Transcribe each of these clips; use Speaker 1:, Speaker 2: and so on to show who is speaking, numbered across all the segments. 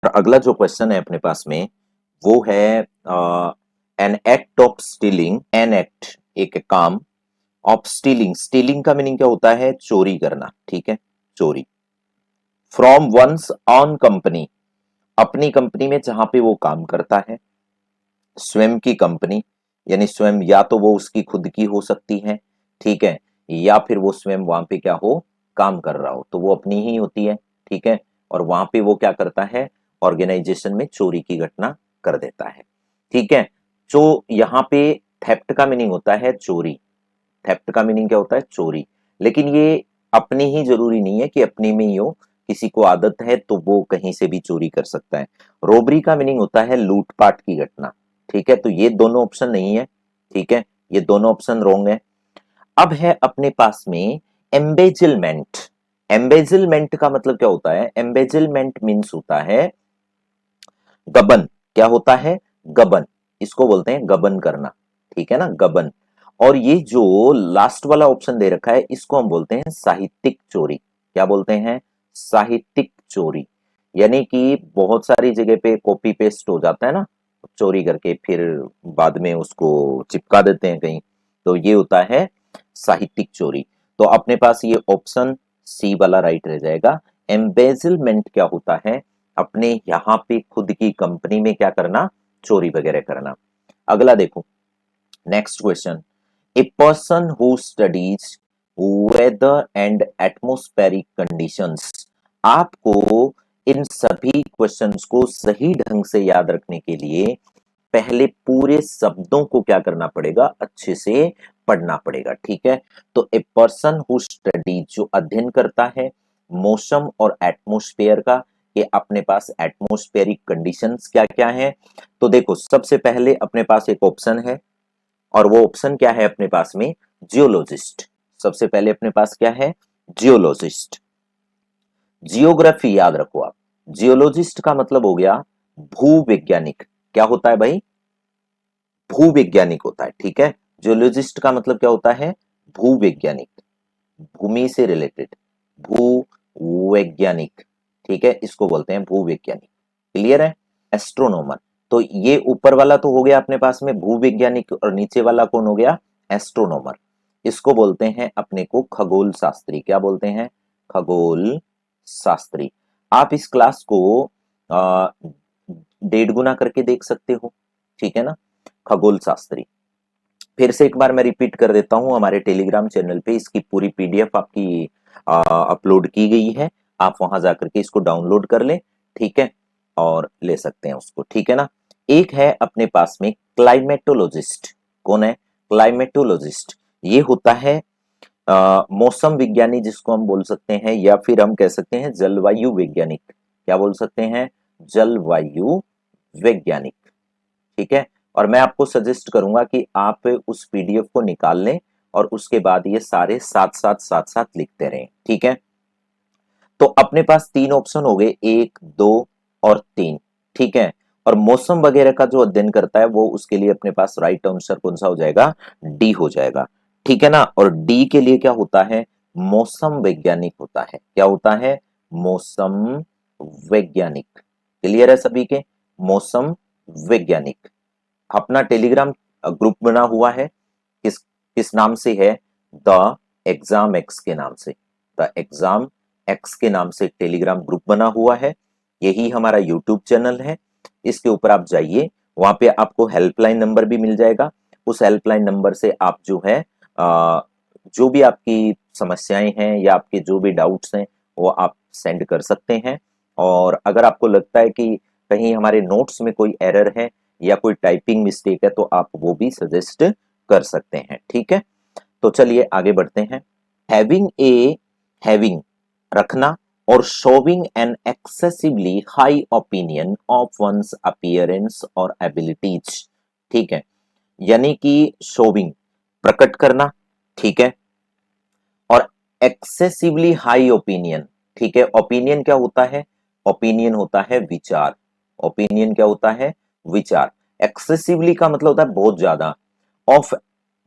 Speaker 1: और अगला जो क्वेश्चन है अपने पास में वो है an act of stealing, an act एक काम, ऑफ स्टीलिंग, स्टीलिंग का मीनिंग क्या होता है? चोरी करना, ठीक है, चोरी। फ्रॉम वंस ऑन कंपनी, अपनी कंपनी में जहां पे वो काम करता है, स्वयं की कंपनी, यानी स्वयं या तो वो उसकी खुद की हो सकती है, ठीक है, या फिर वो स्वयं वहां पे क्या हो, काम कर रहा हो, तो वो अपनी ही होती है, ठीक है। और वहां पे वो क्या करता है, ऑर्गेनाइजेशन में चोरी की घटना कर देता है, ठीक है। जो यहाँ पे थेफ्ट का मीनिंग होता है चोरी, थेफ्ट का मीनिंग क्या होता है? चोरी। लेकिन ये अपनी ही जरूरी नहीं है कि अपनी में ही हो, किसी को आदत है तो वो कहीं से भी चोरी कर सकता है। रोबरी का मीनिंग होता है लूटपाट की घटना, ठीक है। तो ये दोनों ऑप्शन नहीं है, ठीक है, ये दोनों ऑप्शन रॉन्ग है। अब है अपने पास में एम्बेजिलमेंट। एम्बेजिलमेंट का मतलब क्या होता है? एम्बेजिलमेंट मीन्स होता है गबन। क्या होता है? गबन। इसको बोलते हैं गबन करना, ठीक है ना, गबन। और ये जो लास्ट वाला ऑप्शन दे रखा है इसको हम बोलते हैं साहित्यिक चोरी। क्या बोलते हैं? साहित्यिक चोरी। यानी कि बहुत सारी जगह पे कॉपी पेस्ट हो जाता है ना, चोरी करके फिर बाद में उसको चिपका देते हैं कहीं, तो ये होता है साहित्यिक चोरी। तो अपने पास ये ऑप्शन सी वाला राइट रह जाएगा। एम्बेजिलमेंट क्या होता है? अपने यहां पे खुद की कंपनी में क्या करना, चोरी वगैरह करना। अगला देखो, next question, a person who studies weather and atmospheric conditions. आपको इन सभी क्वेश्चंस को सही ढंग से याद रखने के लिए पहले पूरे शब्दों को क्या करना पड़ेगा, अच्छे से पढ़ना पड़ेगा, ठीक है। तो ए पर्सन हु स्टडी, जो अध्ययन करता है मौसम और एटमॉस्फेयर का, कि अपने पास एटमॉस्फेरिक कंडीशंस क्या क्या है। तो देखो सबसे पहले अपने पास एक ऑप्शन है, और वो ऑप्शन क्या है अपने पास में? जियोलॉजिस्ट। सबसे पहले अपने पास क्या है? जियोलॉजिस्ट। जियोग्राफी याद रखो आप, जियोलॉजिस्ट का मतलब हो गया भूवैज्ञानिक। क्या होता है भाई? भूवैज्ञानिक होता है, ठीक है। जियोलॉजिस्ट का मतलब क्या होता है? भूवैज्ञानिक, भूमि से रिलेटेड, भूवैज्ञानिक, ठीक है, इसको बोलते हैं भूवैज्ञानिक। क्लियर है? एस्ट्रोनॉमर। तो ये ऊपर वाला तो हो गया अपने पास में भूवैज्ञानिक, और नीचे वाला कौन हो गया? एस्ट्रोनॉमर। इसको बोलते हैं अपने को खगोल शास्त्री। क्या बोलते हैं? खगोल शास्त्री। आप इस क्लास को आ, 1.5 गुना करके देख सकते हो, ठीक है ना, खगोल शास्त्री। फिर से एक बार मैं रिपीट कर देता हूं, हमारे टेलीग्राम चैनल पे इसकी पूरी पीडीएफ आपकी अपलोड की गई है। आप वहां जाकर के इसको डाउनलोड कर लें, ठीक है, और ले सकते हैं उसको, ठीक है ना। एक है अपने पास में क्लाइमेटोलॉजिस्ट। कौन है? क्लाइमेटोलॉजिस्ट। ये होता है मौसम विज्ञानी जिसको हम बोल सकते हैं, या फिर हम कह सकते हैं जलवायु वैज्ञानिक। क्या बोल सकते हैं? जलवायु वैज्ञानिक, ठीक है। और मैं आपको सजेस्ट करूंगा कि आप उस पीडीएफ को निकाल लें और उसके बाद ये सारे साथ साथ लिखते रहें, ठीक है। तो अपने पास 3 ऑप्शन हो गए, 1, 2 और 3, ठीक है। और मौसम वगैरह का जो अध्ययन करता है वो, उसके लिए अपने पास राइट आंसर कौन सा हो जाएगा? डी हो जाएगा, ठीक है ना। और डी के लिए क्या होता है? मौसम वैज्ञानिक होता है। क्या होता है? मौसम वैज्ञानिक। क्लियर है सभी के? मौसम वैज्ञानिक। अपना टेलीग्राम ग्रुप बना हुआ है, किस किस नाम से है? द एग्जाम एक्स के नाम से। द एग्जाम एक्स के नाम से टेलीग्राम ग्रुप बना हुआ है। यही हमारा यूट्यूब चैनल है। इसके ऊपर आप जाइए, वहां पे आपको हेल्पलाइन नंबर भी मिल जाएगा। उस हेल्पलाइन नंबर से आप जो है जो भी आपकी समस्याएं हैं या आपके जो भी डाउट्स हैं वो आप सेंड कर सकते हैं। और अगर आपको लगता है कि कहीं हमारे नोट्स में कोई एरर है या कोई टाइपिंग मिस्टेक है तो आप वो भी सजेस्ट कर सकते हैं, ठीक है। तो चलिए आगे बढ़ते हैं। हैविंग ए, हैविंग रखना, और showing an excessively high opinion of one's appearance और एबिलिटीज, ठीक है। यानी कि शोविंग प्रकट करना, ठीक है, और एक्सेसिवली हाई ओपिनियन, ठीक है। ओपिनियन क्या होता है? ओपिनियन होता है विचार। ओपिनियन क्या होता है? विचार। एक्सेसिवली का मतलब होता है बहुत ज्यादा। ऑफ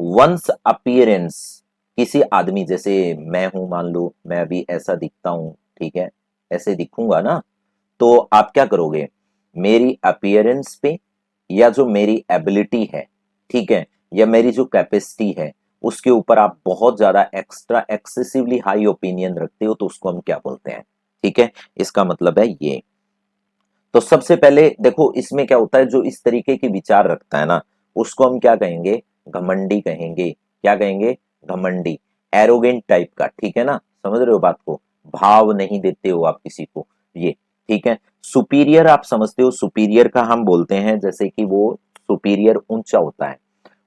Speaker 1: वंस अपीयरेंस, किसी आदमी, जैसे मैं हूं, मान लो मैं अभी ऐसा दिखता हूं, ठीक है, ऐसे दिखूंगा ना, तो आप क्या करोगे, मेरी अपीयरेंस पे या जो मेरी एबिलिटी है, ठीक है, या मेरी जो कैपेसिटी है उसके ऊपर आप बहुत ज्यादा एक्स्ट्रा एक्सेसिवली हाई ओपिनियन रखते हो, तो उसको हम क्या बोलते हैं, ठीक है, इसका मतलब है ये। तो सबसे पहले देखो इसमें क्या होता है, जो इस तरीके के विचार रखता है ना उसको हम क्या कहेंगे, घमंडी कहेंगे। क्या कहेंगे, घमंडी, एरोगेंट टाइप का, ठीक है ना, समझ रहे हो बात को, भाव नहीं देते हो आप किसी को, ये ठीक है। सुपीरियर आप समझते हो, सुपीरियर का हम बोलते हैं जैसे कि वो सुपीरियर ऊंचा होता है।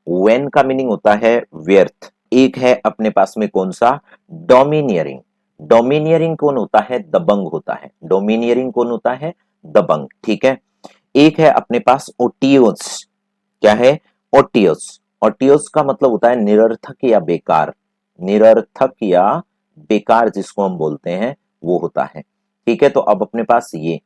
Speaker 1: वेन का मीनिंग होता है व्यर्थ। एक है अपने पास में कौन सा, डोमिनियरिंग। डोमिनियरिंग कौन होता है, दबंग होता है। डोमिनियरिंग कौन होता है, दबंग, ठीक है। एक है अपने पास ओटियोस। क्या है, ओटियोस। ओटियोस का मतलब होता है निरर्थक या बेकार, निरर्थक या बेकार जिसको हम बोलते हैं वो होता है, ठीक है। तो अब अपने पास ये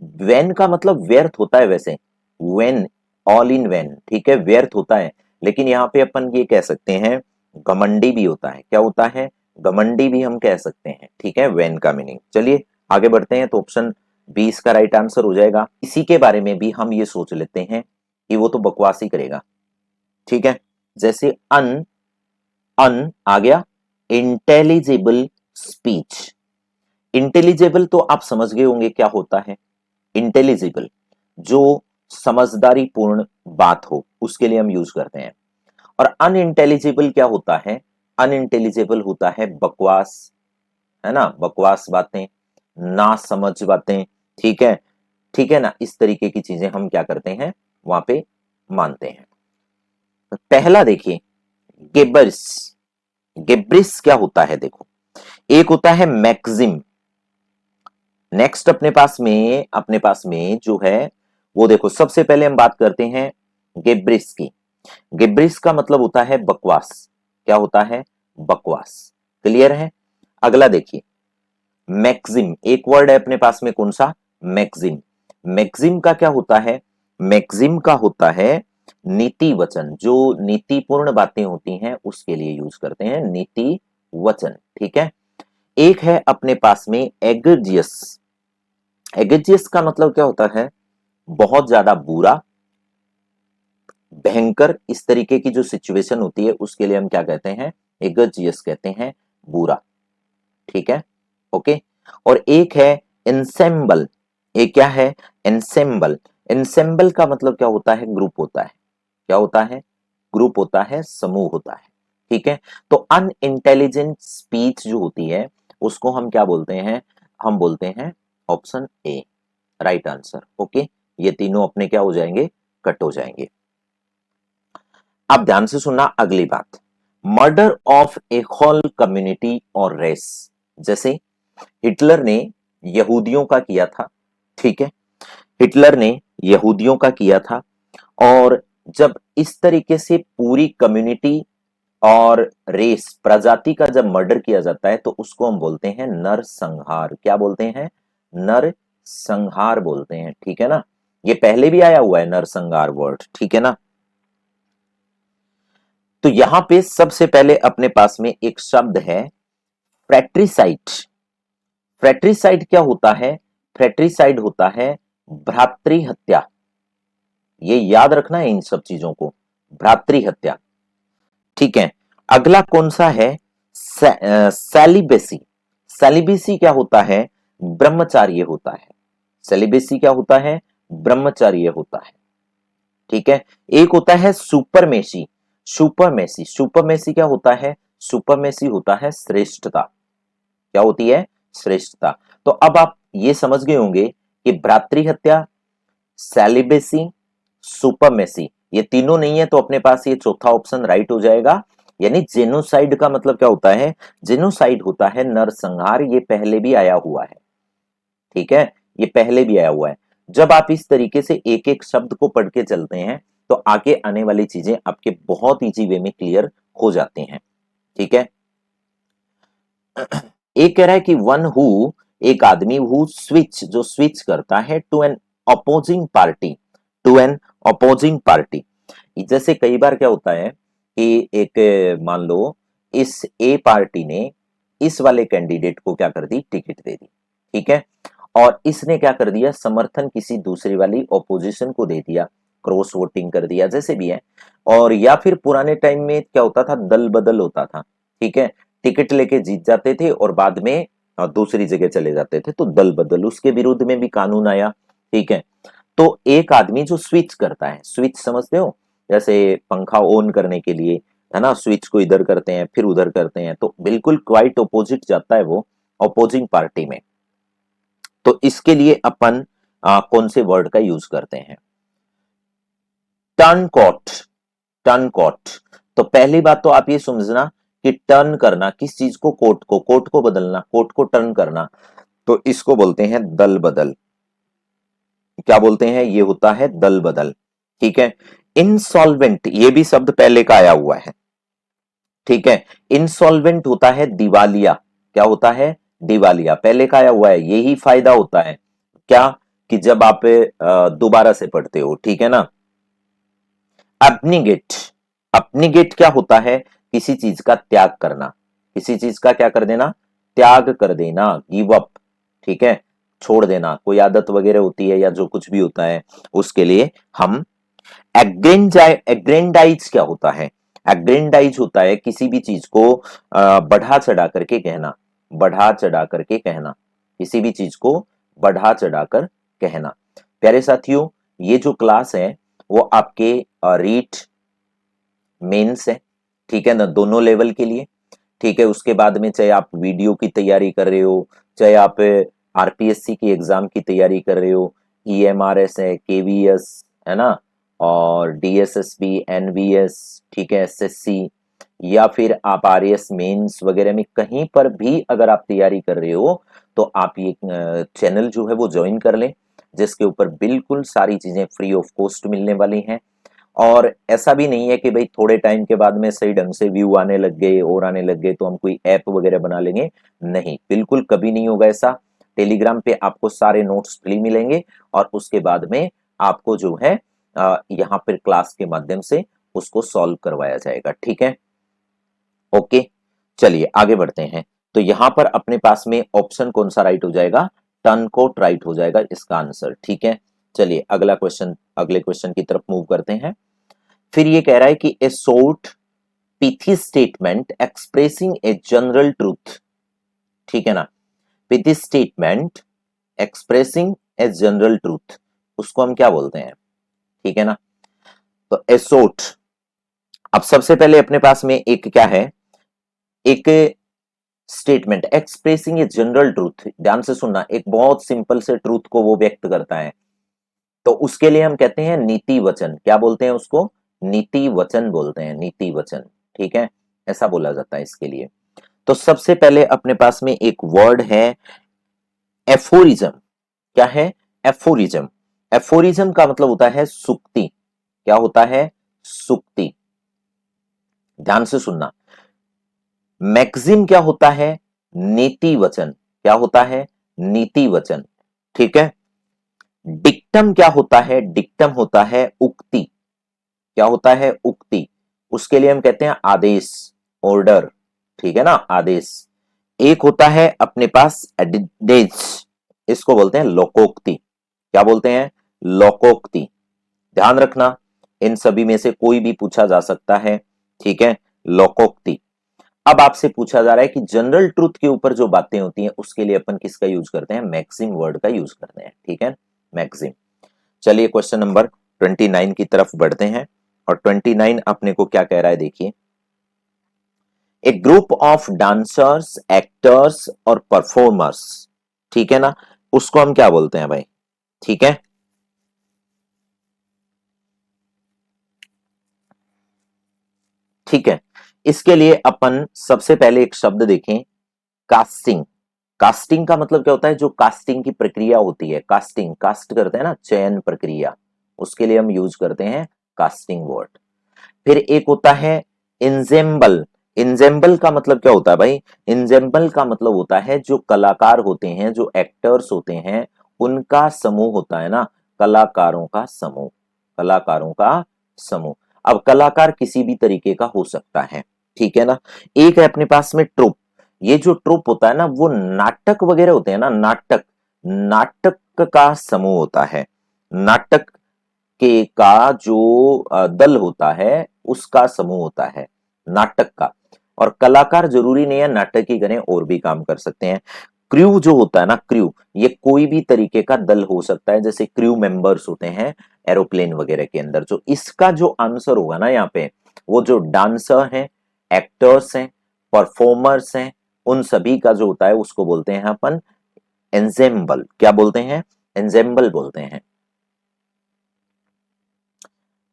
Speaker 1: वेन का मतलब व्यर्थ होता है, वैसे वेन, ऑल इन वेन, ठीक है, व्यर्थ होता है, लेकिन यहाँ पे अपन ये कह सकते हैं घमंडी भी होता है। क्या होता है, घमंडी भी हम कह सकते हैं, ठीक है, वेन का मीनिंग। चलिए आगे बढ़ते हैं, तो ऑप्शन 20 का राइट आंसर हो जाएगा। इसी के बारे में भी हम ये सोच लेते हैं कि वो तो बकवास ही करेगा, ठीक है। जैसे अन, अन आ गया, इंटेलिजिबल स्पीच। इंटेलिजिबल तो आप समझ गए होंगे क्या होता है, इंटेलिजिबल जो समझदारी पूर्ण बात हो उसके लिए हम यूज करते हैं। और अनइंटेलिजिबल क्या होता है, अनइंटेलिजिबल होता है बकवास, है ना, बकवास बातें, ना समझ बातें, ठीक है, ठीक है ना, इस तरीके की चीजें हम क्या करते हैं वहां पे मानते हैं। तो पहला देखिए, गेबर्स। गेब्रिस क्या होता है, देखो एक होता है मैक्सिम। नेक्स्ट अपने पास में जो है वो देखो, सबसे पहले हम बात करते हैं गेब्रिस की। गेब्रिस का मतलब होता है बकवास। क्या होता है, बकवास, क्लियर है। अगला देखिए, मैक्सिम, एक वर्ड है अपने पास में कौन सा, मैक्सिम। मैक्सिम का क्या होता है, मैक्सिम का होता है नीति वचन, जो नीतिपूर्ण बातें होती हैं उसके लिए यूज करते हैं नीति वचन, ठीक है। एक है अपने पास में एग्रेजियस। एग्रेजियस का मतलब क्या होता है, बहुत ज्यादा बुरा, भयंकर, इस तरीके की जो सिचुएशन होती है उसके लिए हम क्या कहते हैं, एग्रेजियस कहते हैं, बुरा, ठीक है, ओके। और एक है इंसेम्बल। एक क्या है, इंसेम्बल। इंसेम्बल का मतलब क्या होता है, ग्रुप होता है। क्या होता है, ग्रुप होता है, समूह होता है, ठीक है। तो अनइंटेलिजेंट स्पीच जो होती है उसको हम क्या बोलते हैं, हम बोलते हैं option A right answer, okay. ये तीनों अपने क्या हो जाएंगे, कट हो जाएंगे। अब ध्यान से सुनना अगली बात, murder of a whole community और रेस। जैसे हिटलर ने यहूदियों का किया था, ठीक है, हिटलर ने यहूदियों का किया था। और जब इस तरीके से पूरी कम्युनिटी और रेस, प्रजाति का जब मर्डर किया जाता है तो उसको हम बोलते हैं नरसंहार। क्या बोलते हैं, नरसंहार बोलते हैं, ठीक है ना। ये पहले भी आया हुआ है नरसंहार वर्ड, ठीक है ना। तो यहां पे सबसे पहले अपने पास में एक शब्द है फ्रैट्रिसाइड। फ्रैट्रिसाइड क्या होता है, फ्रैट्रिसाइड होता है भ्रातृ हत्या। ये याद रखना है इन सब चीजों को, भ्रातृ हत्या, ठीक है। अगला कौन सा है, सेलिबेसी। सेलिबेसी क्या होता है, ब्रह्मचार्य होता है। सेलिबेसी क्या होता है, ब्रह्मचार्य होता है, ठीक है। एक होता है सुपरमेसी। सुपरमेसी, सुपरमेसी क्या होता है, सुपरमेसी होता है श्रेष्ठता। क्या होती है, श्रेष्ठता। तो अब आप ये समझ गए होंगे कि भ्रातृ हत्या, सेलिबेसी, सुपरमेसी, ये तीनों नहीं है तो अपने पास ये चौथा ऑप्शन राइट हो जाएगा। यानी जेनोसाइड का मतलब क्या होता है, जेनोसाइड होता है नरसंहार। ये पहले भी आया हुआ है, ठीक है, ये पहले भी आया हुआ है। जब आप इस तरीके से एक एक शब्द को पढ़ के चलते हैं तो आगे आने वाली चीजें आपके बहुत इजी वे में क्लियर हो जाती हैं, ठीक है। एक कह रहा है कि वन हु, एक आदमी हु स्विच, जो स्विच करता है to an opposing party, to an opposing party. जैसे कई बार क्या होता है कि एक मान लो इस ए पार्टी ने इस वाले कैंडिडेट को क्या कर दी, टिकट दे दी, ठीक है। और इसने क्या कर दिया, समर्थन किसी दूसरी वाली ऑपोजिशन को दे दिया, क्रॉस वोटिंग कर दिया, जैसे भी है। और या फिर पुराने टाइम में क्या होता था, दल बदल होता था, ठीक है, टिकट लेके जीत जाते थे और बाद में दूसरी जगह चले जाते थे, तो दल बदल, उसके विरुद्ध में भी कानून आया, ठीक है। तो एक आदमी जो स्विच करता है, स्विच समझते हो, जैसे पंखा ऑन करने के लिए, है ना, स्विच को इधर करते हैं फिर उधर करते हैं, तो बिल्कुल क्वाइट ऑपोजिट जाता है वो अपोजिंग पार्टी में। तो इसके लिए अपन कौन से वर्ड का यूज करते हैं, टर्न कोट, टर्न कोट। तो पहली बात तो आप ये समझना कि टर्न करना, किस चीज को, कोट को बदलना, कोट को टर्न करना, तो इसको बोलते हैं दल बदल। क्या बोलते हैं, ये होता है दल बदल, ठीक है। इंसॉल्वेंट, ये भी शब्द पहले का आया हुआ है, ठीक है। इंसॉल्वेंट होता है दिवालिया, क्या होता है, दिवालिया, पहले का आया हुआ है। यही फायदा होता है क्या, कि जब आप दोबारा से पढ़ते हो, ठीक है ना। अपनीगेट, अपनीगेट क्या होता है, किसी चीज का त्याग करना, किसी चीज का क्या कर देना, त्याग कर देना, गिव अप, ठीक है, छोड़ देना, कोई आदत वगैरह होती है या जो कुछ भी होता है उसके लिए हम एग्रेंडाइज क्या होता है, एग्रेंडाइज होता है किसी भी चीज को बढ़ा चढ़ा करके कहना, बढ़ा चढ़ा करके कहना, किसी भी चीज को बढ़ा चढ़ा कर कहना। प्यारे साथियों, ये जो क्लास है वो आपके रीट मेंस है, ठीक है ना, दोनों लेवल के लिए, ठीक है। उसके बाद में चाहे आप वीडियो की तैयारी कर रहे हो, चाहे आप आरपीएससी की एग्जाम की तैयारी कर रहे हो, ईएमआरएस है, केवीएस है ना, और डीएसएसबी, एनवीएस, ठीक है, एसएससी, या फिर आप आरएएस मेंस वगैरह में कहीं पर भी अगर आप तैयारी कर रहे हो, तो आप ये चैनल जो है वो ज्वाइन कर लें, जिसके ऊपर बिल्कुल सारी चीजें फ्री ऑफ कॉस्ट मिलने वाली हैं। और ऐसा भी नहीं है कि भाई थोड़े टाइम के बाद में सही ढंग से व्यू आने लग गए और आने लग गए तो हम कोई ऐप वगैरह बना लेंगे, नहीं, बिल्कुल कभी नहीं होगा ऐसा। टेलीग्राम पे आपको सारे नोट्स फ्री मिलेंगे और उसके बाद में आपको जो है यहाँ पर क्लास के माध्यम से उसको सॉल्व करवाया जाएगा, ठीक है, ओके। चलिए आगे बढ़ते हैं। तो यहां पर अपने पास में ऑप्शन कौन सा राइट हो जाएगा, टर्न कोट राइट हो जाएगा इसका आंसर, ठीक है। चलिए अगला क्वेश्चन, अगले क्वेश्चन की तरफ मूव करते हैं। फिर ये कह रहा है कि a short pithy statement expressing a general truth, ठीक है ना, pithy statement expressing a general truth, उसको हम क्या बोलते हैं, ठीक है ना। तो ए शॉर्ट, अब सबसे पहले अपने पास में एक क्या है, एक statement expressing a general truth, ध्यान से सुनना, एक बहुत सिंपल से ट्रूथ को वो व्यक्त करता है, तो उसके लिए हम कहते हैं नीति वचन, क्या बोलते हैं उसको, नीति वचन बोलते हैं, नीति वचन, ठीक है, ऐसा बोला जाता है इसके लिए। तो सबसे पहले अपने पास में एक वर्ड है एफोरिज्म, क्या है, एफोरिज्म। एफोरिज्म का मतलब होता है सुक्ति, क्या होता है, सुक्ति, ध्यान से सुनना। मैक्सिम क्या होता है, नीति वचन, क्या होता है, नीति वचन, ठीक है। डिक्टम क्या होता है, डिक्टम होता है उक्ति, क्या होता है, उक्ति, उसके लिए हम कहते हैं आदेश, ऑर्डर, ठीक है ना, आदेश। एक होता है अपने पास एडिडेज, इसको बोलते हैं लोकोक्ति, क्या बोलते हैं, लोकोक्ति, ध्यान रखना इन सभी में से कोई भी पूछा जा सकता है, ठीक है, लोकोक्ति। अब आपसे पूछा जा रहा है कि जनरल ट्रूथ के ऊपर जो बातें होती हैं उसके लिए अपन किसका यूज करते हैं, मैक्सिम वर्ड का यूज करते हैं, ठीक है, मैक्सिम। चलिए क्वेश्चन नंबर 29 की तरफ बढ़ते हैं, और 29 अपने को क्या कह रहा है, देखिए, ए ग्रुप ऑफ डांसर्स, एक्टर्स और परफॉर्मर्स, ठीक है ना, उसको हम क्या बोलते हैं भाई, ठीक है। ठीक है, इसके लिए अपन सबसे पहले एक शब्द देखें, कास्टिंग। कास्टिंग का मतलब क्या होता है, जो कास्टिंग की प्रक्रिया होती है, कास्टिंग, कास्ट करते हैं ना, चयन प्रक्रिया, उसके लिए हम यूज करते हैं कास्टिंग वर्ड। फिर एक होता है इंजेम्बल। इंजेम्बल का मतलब क्या होता है भाई, इंजेम्बल का मतलब होता है जो कलाकार होते हैं, जो एक्टर्स होते हैं, उनका समूह होता है ना, कलाकारों का समूह, कलाकारों का समूह। अब कलाकार किसी भी तरीके का हो सकता है, ठीक है ना। एक है अपने पास में ट्रुप, ये जो ट्रुप होता है ना, वो नाटक वगैरह होते हैं ना, नाटक, नाटक का समूह होता है, नाटक के का जो दल होता है उसका समूह होता है नाटक का। और कलाकार जरूरी नहीं है नाटक ही करें, और भी काम कर सकते हैं। क्रू जो होता है ना, क्रू, ये कोई भी तरीके का दल हो सकता है, जैसे क्रू मेंबर्स होते हैं एरोप्लेन वगैरह के अंदर। जो इसका जो आंसर होगा ना यहाँ पे, वो जो डांसर हैं, एक्टर्स हैं, परफॉर्मर्स हैं, उन सभी का जो होता है उसको बोलते हैं अपन एंजेम्बल। क्या बोलते हैं? एंजेम्बल बोलते हैं।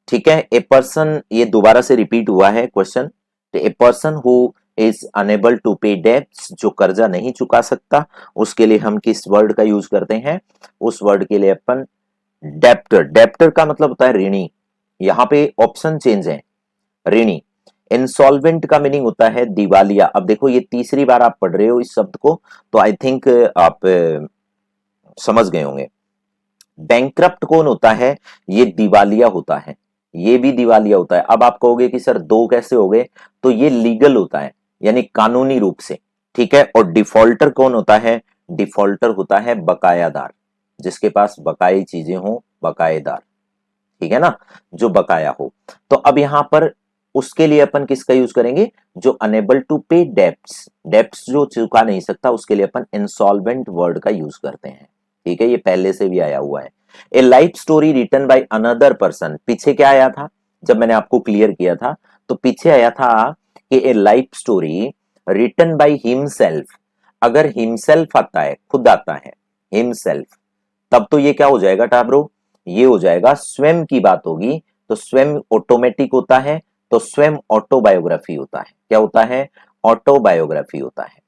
Speaker 1: ठीक है, ए पर्सन, ये दोबारा से रिपीट हुआ है question. A person who is unable to pay debts, जो कर्जा नहीं चुका सकता, उसके लिए हम किस वर्ड का यूज करते हैं? उस वर्ड के लिए अपन डेप्टर। डेप्टर का मतलब होता है ऋणी। यहाँ पे ऑप्शन चेंज है, ऋणी। इंसॉल्वेंट का मीनिंग होता है दिवालिया। अब देखो ये तीसरी बार आप पढ़ रहे हो इस शब्द को, तो आई थिंक आप समझ गए होंगे। बैंकरप्ट कौन होता है? ये दिवालिया होता है, ये भी दिवालिया होता है। अब आप कहोगे कि सर दो कैसे हो गए? तो ये लीगल होता है, यानी कानूनी रूप से। ठीक है, और डिफॉल्टर कौन होता है? डिफॉल्टर होता है बकायादार, जिसके पास बकाई चीजें हो, बकायेदार। ठीक है ना, जो बकाया हो। तो अब यहां पर उसके लिए अपन किसका यूज करेंगे? जो enable to pay debts, debts जो चुका नहीं सकता, उसके लिए अपन इंसॉल्वेंट वर्ड का यूज करते हैं। ठीक है, ये पहले से भी आया हुआ है। A life story written by another person, पीछे क्या आया था जब मैंने आपको क्लियर किया था? तो पीछे आया था कि a life story written by himself. अगर हिमसेल्फ आता है, खुद आता है हिमसेल्फ, तब तो ये क्या हो जाएगा टाब्रो? ये हो जाएगा स्वयं की बात होगी। तो स्वयं ऑटोमेटिक होता है, तो स्वयं ऑटोबायोग्राफी होता है। क्या होता है? ऑटोबायोग्राफी होता है।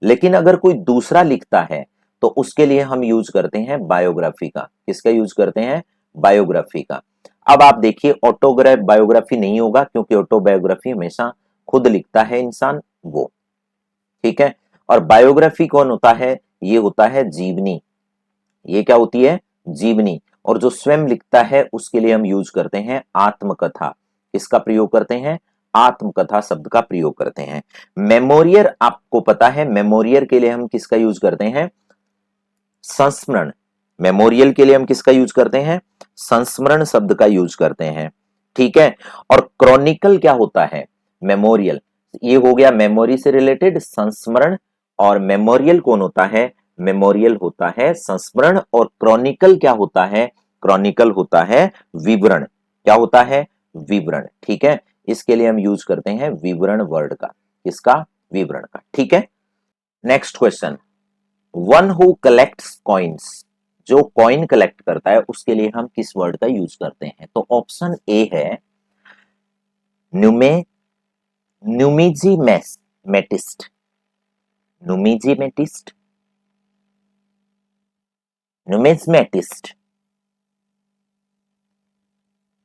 Speaker 1: लेकिन अगर कोई दूसरा लिखता है तो उसके लिए हम यूज करते हैं बायोग्राफी का। किसका यूज करते हैं? बायोग्राफी का। अब आप देखिए ऑटोग्राफ बायोग्राफी नहीं होगा, क्योंकि ऑटोबायोग्राफी हमेशा खुद लिखता है इंसान वो। ठीक है, और बायोग्राफी कौन होता है? ये होता है जीवनी। ये क्या होती है? जीवनी। और जो स्वयं लिखता है उसके लिए हम यूज करते हैं आत्मकथा। इसका प्रयोग करते हैं, आत्मकथा शब्द का प्रयोग करते हैं। मेमोरियर, आपको पता है मेमोरियर के लिए हम किसका यूज करते हैं? संस्मरण। मेमोरियल के लिए हम किसका यूज करते हैं? संस्मरण शब्द का यूज करते हैं। ठीक है, और क्रॉनिकल क्या होता है? मेमोरियल। ये हो गया मेमोरी से रिलेटेड, संस्मरण। और मेमोरियल कौन होता है? मेमोरियल होता है संस्मरण। और क्रॉनिकल क्या होता है? क्रॉनिकल होता है विवरण। क्या होता है? विवरण। ठीक है, इसके लिए हम यूज करते हैं विवरण वर्ड का। किसका? विवरण का। ठीक है, next question. One who collects coins, जो कॉइन कलेक्ट करता है उसके लिए हम किस वर्ड का यूज करते हैं? तो ऑप्शन ए है न्यूमे numismatist. Numismatist, numismatist.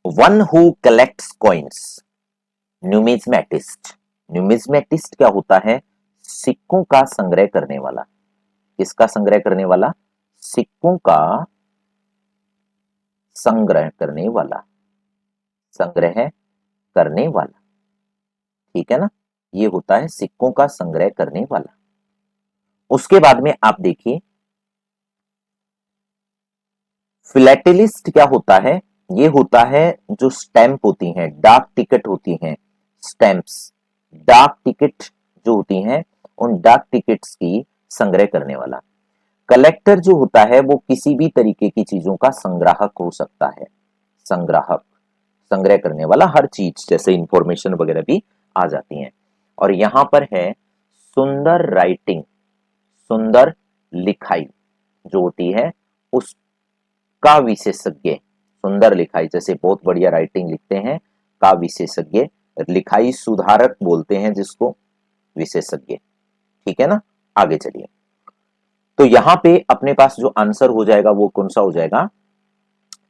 Speaker 1: One who collects coins, numismatist. Numismatist क्या होता है? सिक्कों का संग्रह करने वाला। किसका संग्रह करने वाला? सिक्कों का संग्रह करने वाला, संग्रह करने वाला। ठीक है ना, ये होता है सिक्कों का संग्रह करने वाला। उसके बाद में आप देखिए फिलेटेलिस्ट क्या होता है? ये होता है जो स्टैंप होती हैं, डाक टिकट होती हैं, स्टैंप्स, डाक टिकट जो होती हैं, उन डाक टिकट्स की संग्रह करने वाला। कलेक्टर जो होता है वो किसी भी तरीके की चीजों का संग्राहक हो सकता है। संग्राहक, संग्रह करने वाला, हर चीज जैसे इंफॉर्मेशन वगैरह भी आ जाती हैं। और यहां पर है सुंदर राइटिंग, सुंदर लिखाई जो होती है उसका विशेषज्ञ। सुंदर लिखाई, जैसे बहुत बढ़िया राइटिंग लिखते हैं, का विशेषज्ञ। लिखाई सुधारक बोलते हैं जिसको, विशेषज्ञ। ठीक है ना, आगे चलिए। तो यहां पे अपने पास जो आंसर हो जाएगा वो कौन सा हो जाएगा?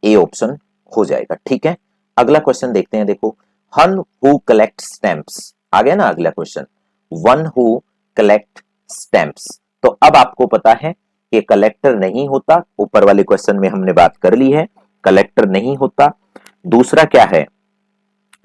Speaker 1: ए ऑप्शन हो जाएगा। ठीक है, अगला क्वेश्चन देखते हैं। देखो, वन हु कलेक्ट स्टैंप्स, आ गया ना अगला question, one who collect stamps. तो अब आपको पता है कि कलेक्टर नहीं होता, ऊपर वाले क्वेश्चन में हमने बात कर ली है, कलेक्टर नहीं होता। दूसरा क्या है?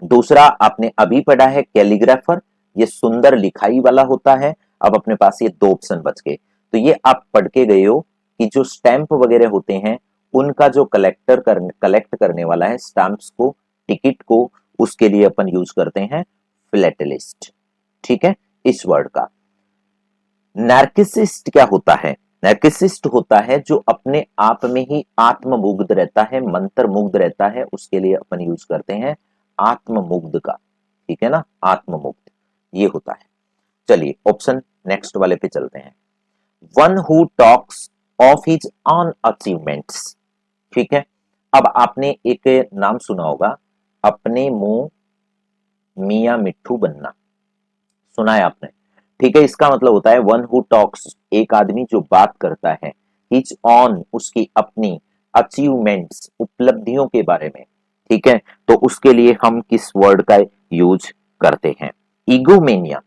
Speaker 1: दूसरा आपने अभी पढ़ा है कैलीग्राफर, ये सुंदर लिखाई वाला होता है। अब अपने पास ये दो ऑप्शन बच गए, तो ये आप पढ़ के गए हो कि जो स्टैंप वगैरह होते हैं उनका जो कलेक्ट करने वाला है स्टैंप्स को, टिकट को, उसके लिए अपन यूज करते हैं फिलेटेलिस्ट। ठीक है, इस वर्ड का। नार्किसिस्ट क्या होता है? नार्किसिस्ट होता है जो अपने आप में ही आत्ममुग्ध रहता है, मंत्रमुग्ध रहता है, उसके लिए अपन यूज करते हैं आत्ममुग्ध का। ठीक है ना, आत्ममुग्ध ये होता है। चलिए ऑप्शन नेक्स्ट वाले पे चलते हैं। One who talks of his on achievements. ठीक है, अब आपने एक नाम सुना होगा, अपने मुंह मियां मिट्ठू बनना, सुना है आपने? ठीक है, इसका मतलब होता है वन हु टॉक्स, एक आदमी जो बात करता है, हिज ऑन, उसकी अपनी, अचीवमेंट्स, उपलब्धियों के बारे में। ठीक है, तो उसके लिए हम किस वर्ड का यूज करते हैं? ईगोमेनिया।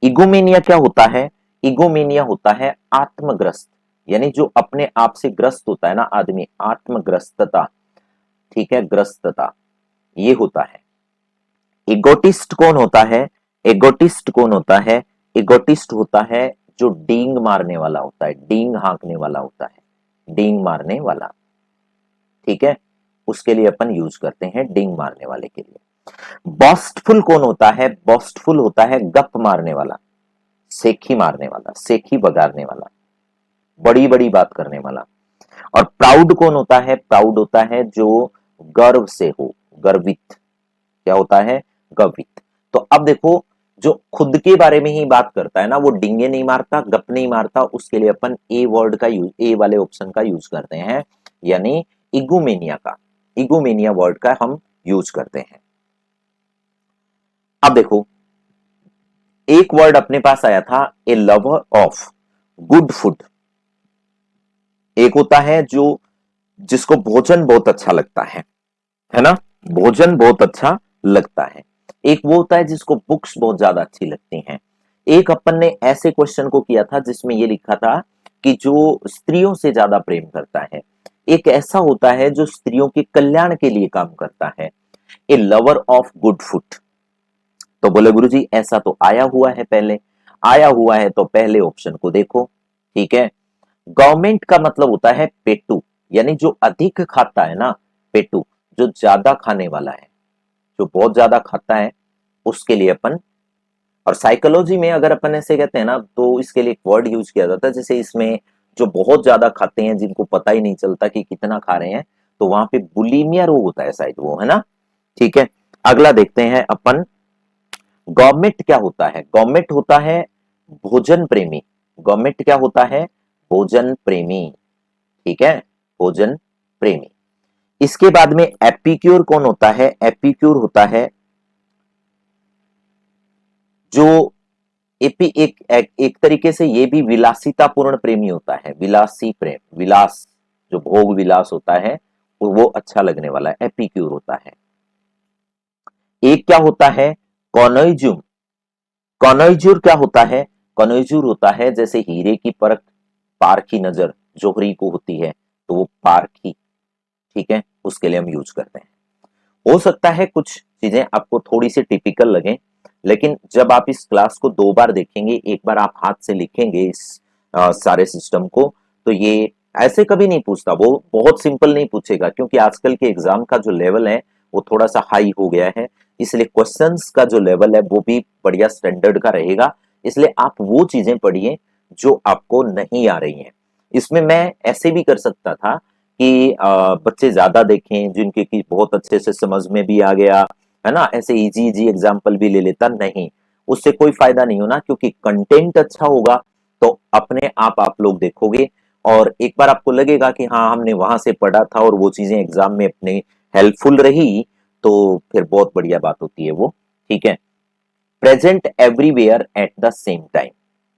Speaker 1: ईगोमेनिया क्या होता है? ईगोमेनिया होता है आत्मग्रस्त, यानी जो अपने आप से ग्रस्त होता है ना आदमी, आत्मग्रस्तता। ठीक है, ग्रस्तता ये होता है। इगोटिस्ट कौन होता है? एगोटिस्ट कौन होता है? इगोटिस्ट होता है जो डींग मारने वाला होता है, डींग हाँकने वाला होता है, डींग मारने वाला। ठीक है, उसके लिए अपन यूज करते हैं डींग मारने वाले के लिए। बॉस्टफुल कौन होता है? बॉस्टफुल होता है गप मारने वाला, सेखी मारने वाला, सेखी बगाड़ने वाला, बड़ी बड़ी बात करने वाला। और प्राउड कौन होता है? प्राउड होता है जो गर्व से हो, गर्वित। क्या होता है? गर्वित। तो अब देखो, जो खुद के बारे में ही बात करता है ना, वो डिंगे नहीं मारता, गप नहीं मारता, उसके लिए अपन ए वर्ड का यूज, ए वाले ऑप्शन का यूज करते हैं, यानी इगोमेनिया का, इगोमेनिया वर्ड का हम यूज करते हैं। अब देखो, एक वर्ड अपने पास आया था, ए लवर ऑफ गुड फूड। एक होता है जो जिसको भोजन बहुत अच्छा लगता है ना, भोजन बहुत अच्छा लगता है। एक वो होता है जिसको बुक्स बहुत ज्यादा अच्छी लगती हैं। एक अपन ने ऐसे क्वेश्चन को किया था जिसमें ये लिखा था कि जो स्त्रियों से ज्यादा प्रेम करता है। एक ऐसा होता है जो स्त्रियों के कल्याण के लिए काम करता है, ए लवर ऑफ गुड फूड। तो बोले गुरुजी ऐसा तो आया हुआ है, पहले आया हुआ है, तो पहले ऑप्शन को देखो। ठीक है, गवर्नमेंट का मतलब होता है पेटू, यानी जो अधिक खाता है ना, पेटू, जो ज्यादा खाने वाला है, जो बहुत ज्यादा खाता है, उसके लिए अपन। और साइकोलॉजी में अगर अपन ऐसे कहते हैं ना, तो इसके लिए एक वर्ड यूज किया जाता है, जैसे इसमें जो बहुत ज्यादा खाते हैं, जिनको पता ही नहीं चलता कि कितना खा रहे हैं, तो वहां पे बुलिमिया रोग होता है शायद, वो है ना। ठीक है, अगला देखते हैं अपन। गवर्नमेंट क्या होता है? गवर्नमेंट होता है भोजन प्रेमी। गवर्नमेंट क्या होता है? भोजन प्रेमी। ठीक है, भोजन प्रेमी। इसके बाद में एपिक्योर कौन होता है? एपिक्योर होता है जो एक तरीके से ये भी विलासितापूर्ण प्रेमी होता है, विलासी प्रेम, विलास, जो भोग विलास होता है वो अच्छा लगने वाला है, एपिक्योर होता है। एक क्या होता है? कॉनोइज्यूम। कॉनोइज्यूर क्या होता है? कॉनोइज्यूर होता है जैसे हीरे की परख, पारखी नजर जोहरी को होती है, तो वो पारखी। ठीक है, उसके लिए हम यूज करते हैं। हो सकता है कुछ चीजें आपको थोड़ी सी टिपिकल लगे, लेकिन जब आप इस क्लास को 2 बार देखेंगे, एक बार आप हाथ से लिखेंगे इस सारे सिस्टम को, तो ये ऐसे कभी नहीं पूछता, वो बहुत सिंपल नहीं पूछेगा, क्योंकि आजकल के एग्जाम का जो लेवल है वो थोड़ा सा हाई हो गया है, इसलिए क्वेश्चंस का जो लेवल है वो भी बढ़िया स्टैंडर्ड का रहेगा। इसलिए आप वो चीजें पढ़िए जो आपको नहीं आ रही हैं। इसमें मैं ऐसे भी कर सकता था कि बच्चे ज्यादा देखें जिनके की बहुत अच्छे से समझ में भी आ गया, है ना, ऐसे इजी इजी एग्जाम्पल भी ले लेता, नहीं, उससे कोई फायदा नहीं होना, क्योंकि कंटेंट अच्छा होगा तो अपने आप लोग देखोगे, और एक बार आपको लगेगा कि हाँ हमने वहां से पढ़ा था और वो चीजें एग्जाम में अपने हेल्पफुल रही, तो फिर बहुत बढ़िया बात होती है वो। ठीक है, present everywhere at the same time.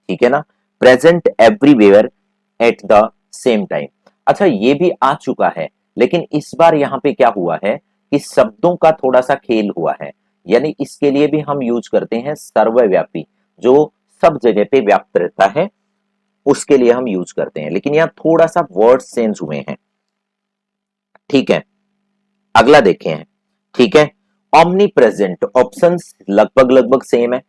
Speaker 1: ठीक है ना, present everywhere at the same time. अच्छा, ये भी आ चुका है, लेकिन इस बार यहाँ पे क्या हुआ है कि शब्दों का थोड़ा सा खेल हुआ है, यानी इसके लिए भी हम यूज करते हैं सर्वव्यापी, जो सब जगह पे व्याप्त रहता है, उसके लिए हम यूज करते हैं, लेकिन यहाँ थोड़ा सा वर्ड चेंज हुए हैं। ठीक है, अगला देखें हैं। ठीक है, ऑमनी प्रेजेंट, ऑप्शंस लगभग सेम है,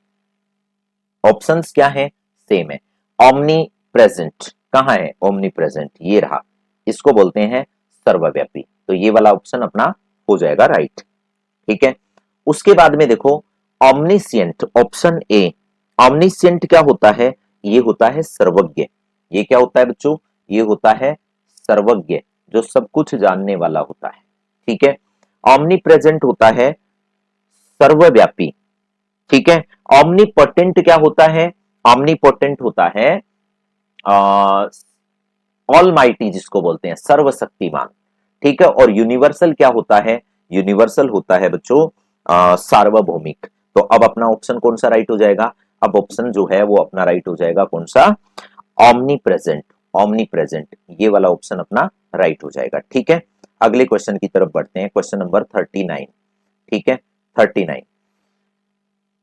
Speaker 1: ऑप्शंस क्या है? सेम है। ऑमनी प्रेजेंट, कहाँ है, ओमनी प्रेजेंट, ये रहा, इसको बोलते हैं सर्वव्यापी। तो ये वाला ऑप्शन अपना हो जाएगा राइट। ठीक है, उसके बाद में देखो ऑमनिसिएंट, ऑप्शन ए। ऑमनिसिएंट क्या होता है, ये होता है सर्वज्ञ। ये क्या होता है बच्चों, ये होता है सर्वज्ञ, जो सब कुछ जानने वाला होता है। ठीक है, ऑमनी प्रेजेंट होता है सर्वव्यापी। ठीक है, ऑमनीपोटेंट क्या होता है, ऑमनीपोटेंट होता है ऑलमाइटी जिसको बोलते हैं, सर्वशक्तिमान। ठीक है, और यूनिवर्सल क्या होता है, यूनिवर्सल होता है बच्चों सार्वभौमिक। तो अब अपना ऑप्शन कौन सा राइट हो जाएगा, अब ऑप्शन जो है वो अपना राइट हो जाएगा कौन सा, ऑमनी प्रेजेंट। ऑमनी प्रेजेंट ये वाला ऑप्शन अपना राइट हो जाएगा। ठीक है, अगले क्वेश्चन की तरफ बढ़ते हैं, क्वेश्चन नंबर 39। ठीक है, 39,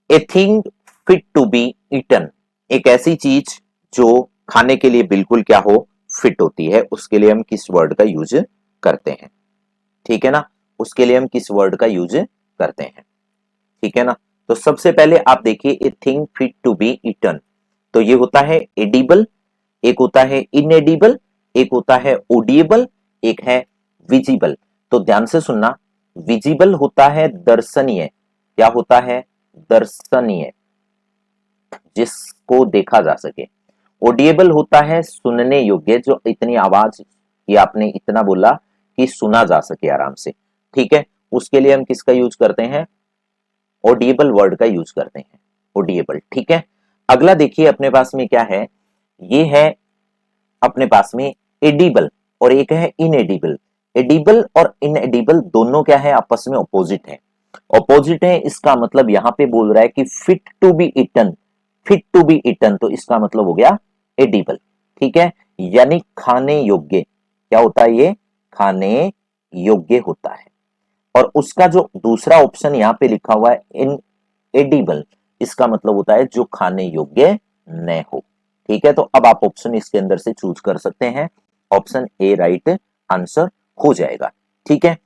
Speaker 1: a thing fit to be eaten, एक ऐसी चीज जो खाने के लिए बिल्कुल क्या हो, फिट होती है, उसके लिए हम किस वर्ड का यूज करते हैं। ठीक है ना, उसके लिए हम किस वर्ड का यूज करते हैं। ठीक है ना, तो सबसे पहले आप देखिए a thing fit to be eaten, तो ये होता है एडिबल, एक होता है इनएडिबल, एक होता है ओडिएबल, एक है विजिबल। तो ध्यान से सुनना, विजिबल होता है दर्शनीय, क्या होता है, दर्शनीय, जिसको देखा जा सके। ओडिएबल होता है सुनने योग्य, जो इतनी आवाज ये आपने इतना बोला कि सुना जा सके आराम से। ठीक है, उसके लिए हम किसका यूज करते हैं, ओडिएबल वर्ड का यूज करते हैं, ओडिएबल। ठीक है, अगला देखिए अपने पास में क्या है, ये है अपने पास में एडिबल और एक है इनएडिबल। एडिबल और इनएडिबल दोनों क्या है, आपस में ऑपोजिट है, ऑपोजिट है। इसका मतलब यहां पे बोल रहा है कि fit to be eaten, fit to be eaten, तो इसका मतलब हो गया एडिबल। ठीक है, यानी खाने योग्य, क्या होता है ये, खाने योग्य होता है। और उसका जो दूसरा ऑप्शन यहाँ पे लिखा हुआ है इन एडिबल, इसका मतलब होता है जो खाने योग्य न हो। ठीक है, तो अब आप ऑप्शन इसके अंदर से चूज कर सकते हैं, ऑप्शन ए राइट आंसर हो जाएगा। ठीक है,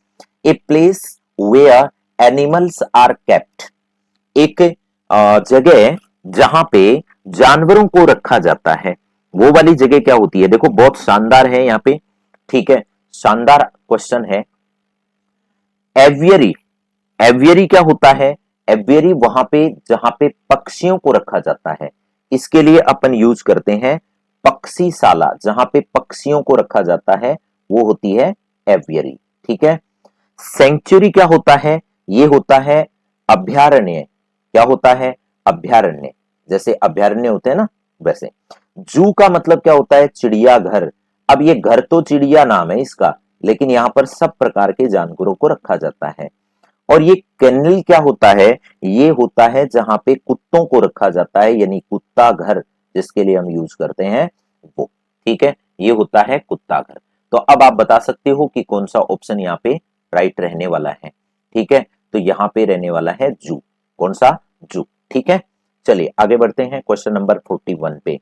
Speaker 1: a place where animals are kept, एक जगह जहां पे जानवरों को रखा जाता है, वो वाली जगह क्या होती है। देखो बहुत शानदार है यहाँ पे, ठीक है, शानदार क्वेश्चन है। एवियरी, एवियरी क्या होता है, एवियरी वहां पे जहां पे पक्षियों को रखा जाता है, इसके लिए अपन यूज करते हैं पक्षीशाला, जहां पे पक्षियों को रखा जाता है वो होती है एवियरी। ठीक है, सेंचुरी क्या होता है, ये होता है अभयारण्य, क्या होता है, अभयारण्य, जैसे अभयारण्य होते हैं ना वैसे। जू का मतलब क्या होता है, चिड़ियाघर। अब ये घर तो चिड़िया नाम है इसका, लेकिन यहां पर सब प्रकार के जानवरों को रखा जाता है। और ये केनल क्या होता है, ये होता है जहां पे कुत्तों को रखा जाता है, यानी कुत्ता घर जिसके लिए हम यूज करते हैं वो। ठीक है, ये होता है कुत्ता घर। तो अब आप बता सकते हो कि कौन सा ऑप्शन यहाँ पे राइट रहने वाला है। ठीक है, तो यहाँ पे रहने वाला है जू, कौन सा, जू। ठीक है, चलिए आगे बढ़ते हैं क्वेश्चन नंबर 41 पे।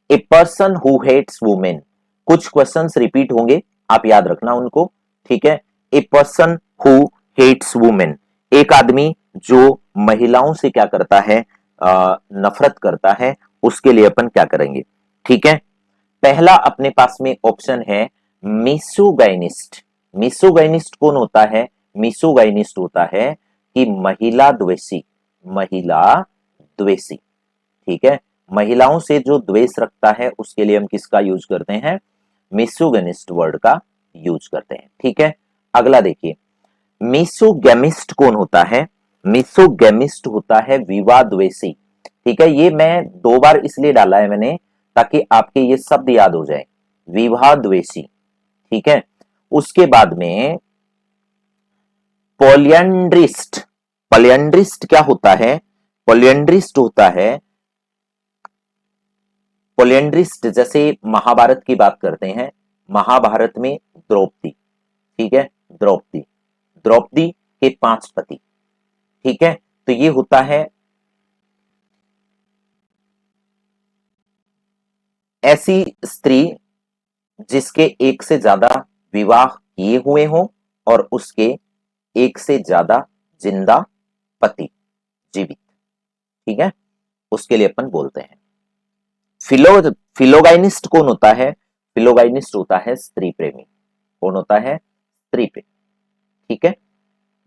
Speaker 1: A person who hates women, कुछ क्वेश्चंस रिपीट होंगे, आप याद रखना उनको। ठीक है, a person who hates women, एक आदमी जो महिलाओं से क्या करता है, नफरत करता है, उसके लिए अपन क्या करेंगे। ठीक है, पहला अपने पास में ऑप्शन है मिसोगाइनिस्ट। मिसोगाइनिस्ट कौन होता है, मिसोगाइनिस्ट होता है कि महिला द्वेषी, महिला द्वेषी। ठीक है, महिलाओं से जो द्वेष रखता है उसके लिए हम किसका यूज करते हैं, मिसोगेनिस्ट वर्ड का यूज करते हैं। ठीक है, अगला देखिए, मिसोगेमिस्ट कौन होता है, मिसोगेमिस्ट होता है विवाह द्वेषी। ठीक है, ये मैं 2 बार इसलिए डाला है मैंने ताकि आपके ये शब्द याद हो जाए, विवाह द्वेषी। ठीक है, उसके बाद में पॉलियंड्रिस्ट, पॉलियंड्रिस्ट क्या होता है, पॉलियंड्रिस्ट होता है, पॉलियंड्रिस्ट जैसे महाभारत की बात करते हैं, महाभारत में द्रौपदी, ठीक है, द्रौपदी, द्रौपदी के 5 पति। ठीक है, तो ये होता है ऐसी स्त्री जिसके एक से ज्यादा विवाह किए हुए हों और उसके एक से ज्यादा जिंदा पति, जीवित। ठीक है, उसके लिए अपन बोलते हैं फिलो फिलोगाइनिस्ट कौन होता है? फिलोगाइनिस्ट होता है स्त्री प्रेमी। कौन होता है? स्त्री प्रेमी। ठीक है,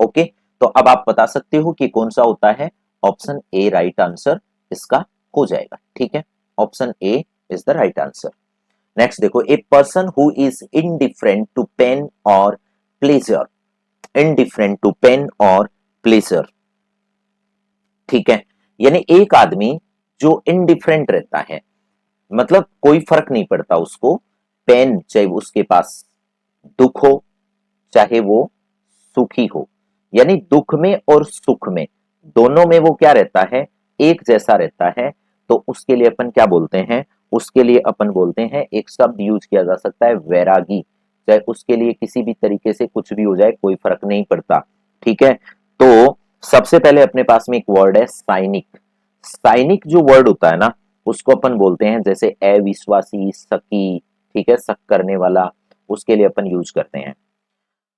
Speaker 1: ओके। तो अब आप बता सकते हो कि कौन सा होता है? ऑप्शन ए राइट आंसर इसका हो जाएगा। ठीक है, option A is the right answer. Next देखो, a person who is indifferent to pain और प्लेजर। इनडिफरेंट टू पेन और प्लेजर, ठीक है, यानी एक आदमी जो इनडिफरेंट रहता है, मतलब कोई फर्क नहीं पड़ता उसको, पेन चाहे उसके पास दुख हो चाहे वो सुखी हो, यानी दुख में और सुख में दोनों में वो क्या रहता है? एक जैसा रहता है। तो उसके लिए अपन क्या बोलते हैं? उसके लिए अपन बोलते हैं, एक शब्द यूज किया जा सकता है वैरागी। चाहे उसके लिए किसी भी तरीके से कुछ भी हो जाए, कोई फर्क नहीं पड़ता। ठीक है, तो सबसे पहले अपने पास में एक वर्ड है साइनिक। साइनिक जो वर्ड होता है ना, उसको अपन बोलते हैं जैसे अविश्वासी, सकी, ठीक है, शक करने वाला, उसके लिए अपन यूज करते हैं।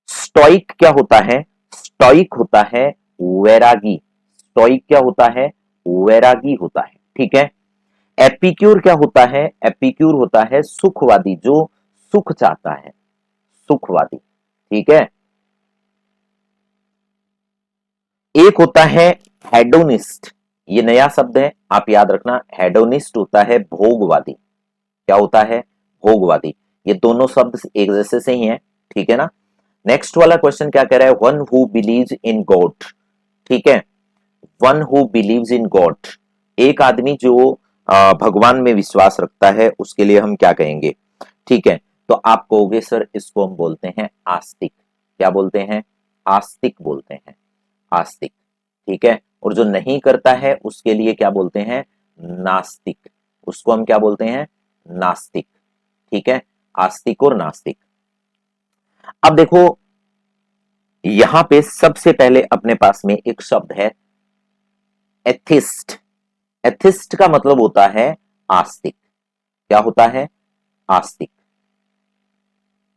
Speaker 1: स्टोइक क्या होता है? स्टोइक होता है वैरागी। स्टोइक क्या होता है? वैरागी होता है। ठीक है, एपिक्यूर क्या होता है? एपिक्यूर होता है सुखवादी, जो सुख चाहता है, सुखवादी। ठीक है, एक होता है हेडोनिस्ट। ये नया शब्द है, आप याद रखना। हेडोनिस्ट होता है भोगवादी। क्या होता है? भोगवादी। ये दोनों शब्द एक जैसे से ही हैं, ठीक है ना। नेक्स्ट वाला क्वेश्चन क्या कह रहा है? One who believes in God. ठीक है, one who believes in God, एक आदमी जो भगवान में विश्वास रखता है, उसके लिए हम क्या कहेंगे? ठीक है, तो आप कहोगे सर इसको हम बोलते हैं आस्तिक। क्या बोलते हैं? आस्तिक बोलते हैं, आस्तिक। ठीक है, और जो नहीं करता है उसके लिए क्या बोलते हैं? नास्तिक। उसको हम क्या बोलते हैं? नास्तिक। ठीक है, आस्तिक और नास्तिक। अब देखो, यहां पे सबसे पहले अपने पास में एक शब्द है एथिस्ट। एथिस्ट का मतलब होता है आस्तिक। क्या होता है? आस्तिक।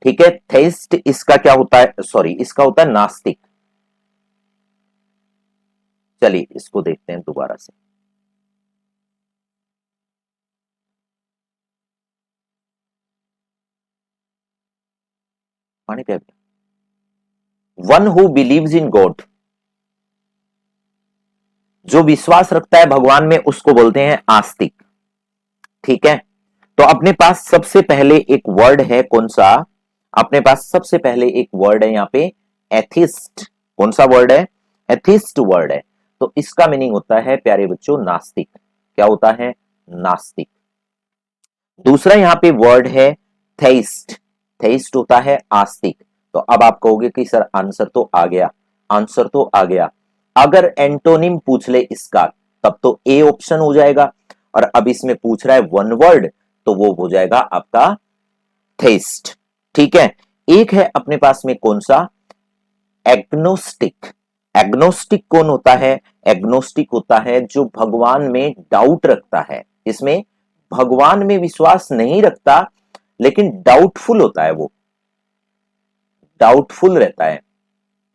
Speaker 1: ठीक है, थेइस्ट इसका क्या होता है? सॉरी, इसका होता है नास्तिक। चलिए इसको देखते हैं दोबारा से। पानी पे one who believes in God, जो विश्वास रखता है भगवान में, उसको बोलते हैं आस्तिक। ठीक है, तो अपने पास सबसे पहले एक वर्ड है, कौन सा? अपने पास सबसे पहले एक वर्ड है यहां पे एथिस्ट। कौन सा वर्ड है? एथिस्ट वर्ड है। तो इसका मीनिंग होता है प्यारे बच्चों नास्तिक। क्या होता है? नास्तिक। दूसरा यहां पे वर्ड है थेइस्ट। थेइस्ट होता है आस्तिक। तो अब आप कहोगे कि सर आंसर तो आ गया, आंसर तो आ गया। अगर एंटोनिम पूछ ले इसका, तब तो ए ऑप्शन हो जाएगा। और अब इसमें पूछ रहा है वन वर्ड, तो वो हो जाएगा आपका थेइस्ट। ठीक है, एक है अपने पास में कौन सा? एग्नोस्टिक। एग्नोस्टिक कौन होता है? एग्नोस्टिक होता है जो भगवान में डाउट रखता है। इसमें भगवान में विश्वास नहीं रखता, लेकिन डाउटफुल होता है, वो डाउटफुल रहता है।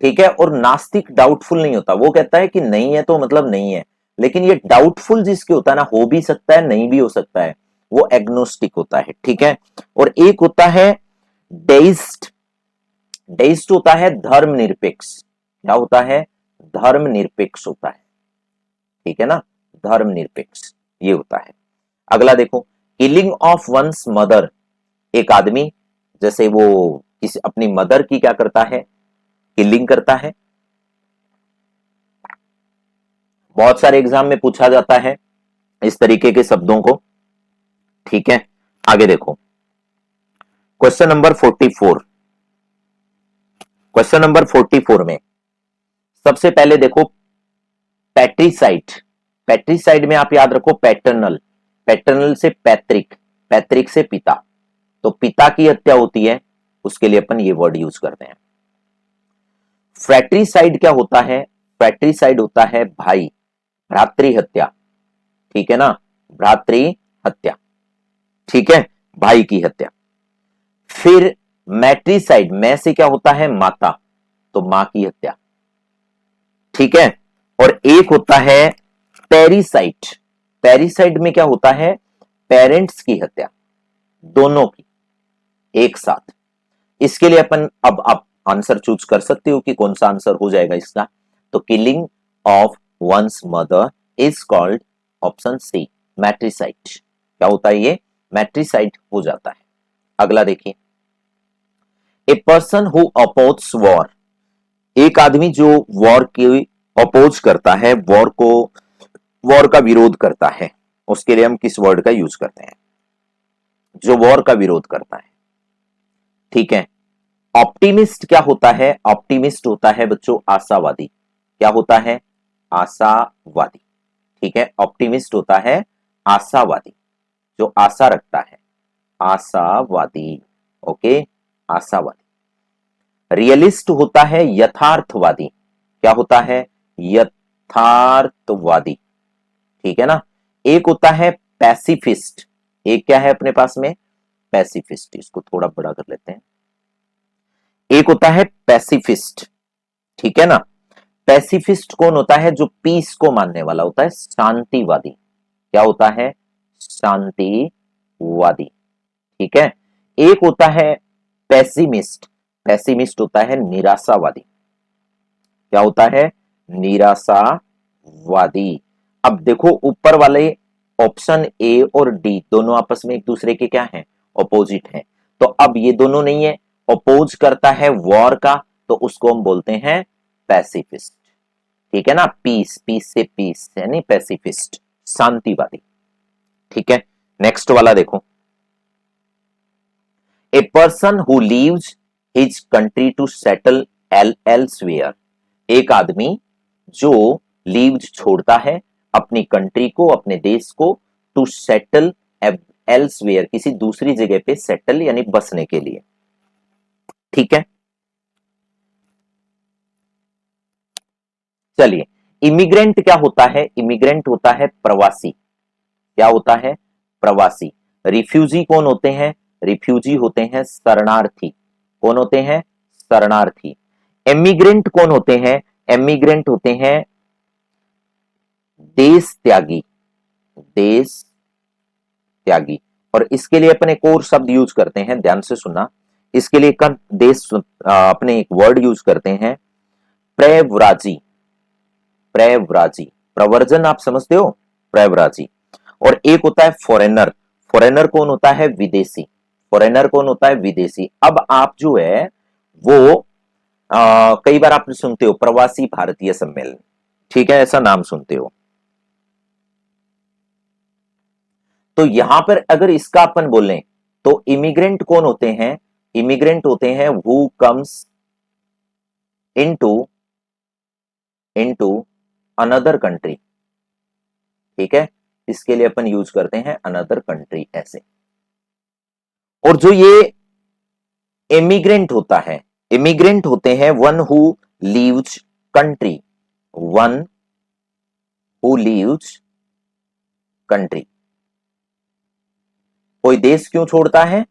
Speaker 1: ठीक है, और नास्तिक डाउटफुल नहीं होता, वो कहता है कि नहीं है तो मतलब नहीं है। लेकिन ये डाउटफुल जिसके होता है ना, हो भी सकता है नहीं भी हो सकता है, वो एग्नोस्टिक होता है। ठीक है, और एक होता है डेइस्ट। डेइस्ट होता है धर्मनिरपेक्ष। क्या होता है? धर्मनिरपेक्ष होता है। ठीक है ना, धर्मनिरपेक्ष ये होता है। अगला देखो, किलिंग ऑफ वंस मदर। एक आदमी जैसे वो किसी अपनी मदर की क्या करता है? किलिंग करता है। बहुत सारे एग्जाम में पूछा जाता है इस तरीके के शब्दों को। ठीक है, आगे देखो, क्वेश्चन नंबर 44। क्वेश्चन नंबर 44 में सबसे पहले देखो पैट्रिसाइड। पैट्रिसाइड में आप याद रखो पैटर्नल। पैटर्नल से पैतृक, पैतृक से पिता। तो पिता की हत्या होती है, उसके लिए अपन ये वर्ड यूज करते हैं। फ्रैट्रिसाइड क्या होता है? फ्रैट्रिसाइड होता है भाई, भ्रातृ हत्या। ठीक है ना, भ्रातृ हत्या। ठीक है, भाई की हत्या। फिर मैट्रिसाइड, मैं से क्या होता है? माता, तो मां की हत्या। ठीक है, और एक होता है पेरिसाइड। पेरिसाइड में क्या होता है? पेरेंट्स की हत्या, दोनों की एक साथ। इसके लिए अपन अब आप आंसर चूज कर सकते हो कि कौन सा आंसर हो जाएगा इसका। तो killing of one's mother is called option C matricide. क्या होता है ये? मैट्रिसाइड हो जाता है। अगला देखिए, a person who oppose war, एक आदमी जो वॉर की अपोज करता है, वॉर का विरोध करता है, उसके लिए हम किस वर्ड का यूज करते हैं? जो वॉर का विरोध करता है, ठीक है। ऑप्टिमिस्ट क्या होता है? ऑप्टिमिस्ट होता है बच्चों आशावादी। क्या होता है? आशावादी, ठीक है। ऑप्टिमिस्ट होता है आशावादी, जो आशा रखता है, आशावादी, ओके, आशावादी। रियलिस्ट होता है यथार्थवादी। क्या होता है? यथार्थवादी, ठीक है ना। एक होता है पैसिफिस्ट, एक क्या है अपने पास में? पैसिफिस्ट। इसको थोड़ा बड़ा कर लेते हैं। एक होता है पैसिफिस्ट, ठीक है ना। पैसिफिस्ट कौन होता है? जो पीस को मानने वाला होता है, शांतिवादी। क्या होता है? शांतिवादी, ठीक है। एक होता है पेसिमिस्ट, पेसिमिस्ट होता है निराशावादी। क्या होता है? निराशावादी। अब देखो ऊपर वाले ऑप्शन ए और डी दोनों आपस में एक दूसरे के क्या हैं? ऑपोजिट हैं। तो अब ये दोनों नहीं है, अपोज करता है वॉर का, तो उसको हम बोलते हैं पैसिफिस्ट, ठीक है ना। पीस, पीस से पीस यानी पैसिफिस्ट, शांतिवादी, ठीक है। नेक्स्ट वाला देखो, a person who leaves his country to settle elsewhere, एक आदमी जो लीव्स छोड़ता है अपनी कंट्री को, अपने देश को, टू सेटल एल्सवेयर, किसी दूसरी जगह पे सेटल यानी बसने के लिए, ठीक है। चलिए, इमिग्रेंट क्या होता है? इमिग्रेंट होता है प्रवासी। क्या होता है? प्रवासी। रिफ्यूजी कौन होते हैं? रिफ्यूजी होते हैं शरणार्थी। कौन होते हैं? शरणार्थी। एमिग्रेंट कौन होते हैं? एमिग्रेंट होते हैं देश त्यागी, देश त्यागी। और इसके लिए अपन एक और शब्द यूज करते हैं, ध्यान से सुनना। इसके लिए अपने एक वर्ड यूज करते हैं, प्रव्राजी। प्रव्राजी, प्रवर्जन आप समझते हो, प्रव्राजी। और एक होता है फॉरेनर। फॉरेनर कौन होता है? विदेशी। फॉरेनर कौन होता है? विदेशी। अब आप जो है वो कई बार आप सुनते हो प्रवासी भारतीय सम्मेलन, ठीक है, ऐसा नाम सुनते हो। तो यहां पर अगर इसका अपन बोलें तो इमिग्रेंट कौन होते हैं? इमिग्रेंट होते हैं who comes into another country, ठीक है। इसके लिए अपन यूज करते हैं अनदर कंट्री ऐसे। और जो ये इमिग्रेंट होता है, इमिग्रेंट होते हैं one who leaves country, one who leaves country. कोई देश क्यों छोड़ता है?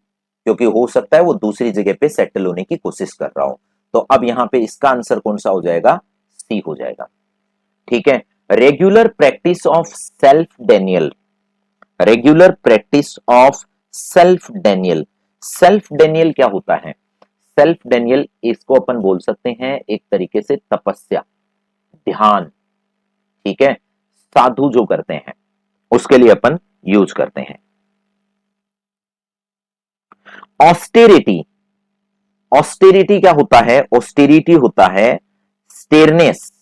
Speaker 1: क्योंकि हो सकता है वो दूसरी जगह पे सेटल होने की कोशिश कर रहा हो। तो अब यहां पे इसका आंसर कौन सा हो जाएगा? सी हो जाएगा, ठीक है। Regular practice of self Daniel, regular practice of self Daniel. Self Daniel क्या होता है? सेल्फ डेनियल इसको अपन बोल सकते हैं एक तरीके से तपस्या, ध्यान, ठीक है। साधु जो करते हैं उसके लिए अपन यूज करते हैं। ऑस्टेरिटी, ऑस्टेरिटी क्या होता है? ऑस्टेरिटी होता है स्टेरनेस।